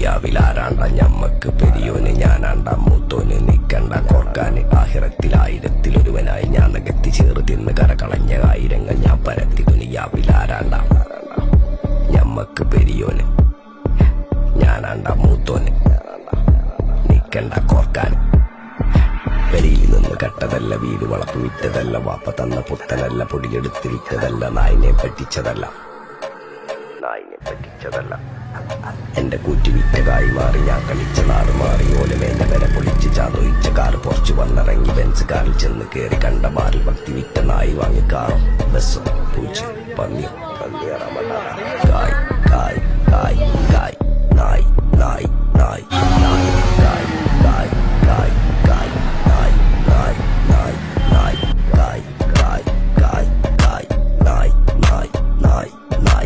ദുനിയാവിലാരാണ്ട ഞമ്മക്ക് പെരിയോന് ഞാനാണ്ട മൂത്തോന് നിക്കണ്ട കോർക്കാന് ആഹിറത്തിലായിരത്തിലൊരുവനായി ഞാൻ അകത്തി ചേറ് തിന്ന് കരകളഞ്ഞ ആയിരങ്ങൾ ഞാൻ പരത്തി ദുനിയാവിലാരാണ്ട ഞമ്മക്ക് പെരിയോന് ഞാനാണ്ട മൂത്തോന് നിക്കണ്ട കോർക്കാന് പെരിയിൽ നിന്ന് കട്ടതല്ല വീട് വളപ്പ് വിറ്റതല്ല വാപ്പ തന്ന പുത്തനല്ല പൊടിയെടുത്ത് വിറ്റതല്ല നായിനെ പറ്റിച്ചതല്ല എന്റെ കൂറ്റി വിറ്റകായി മാറി ഞാൻ കളിച്ച നാട് മാറി ഓലമേഞ്ഞ വരെ പൊളിച്ച് ചാതൊയിച്ച കാറ് പുറച്ചു വന്നിറങ്ങി ബെൻസ് കാറിൽ ചെന്ന് കേറി കണ്ട ബാറിൽ ഭക്തി വിറ്റ നായി വാങ്ങി കാറും ബസ്സും പൂച്ച പന്നിയും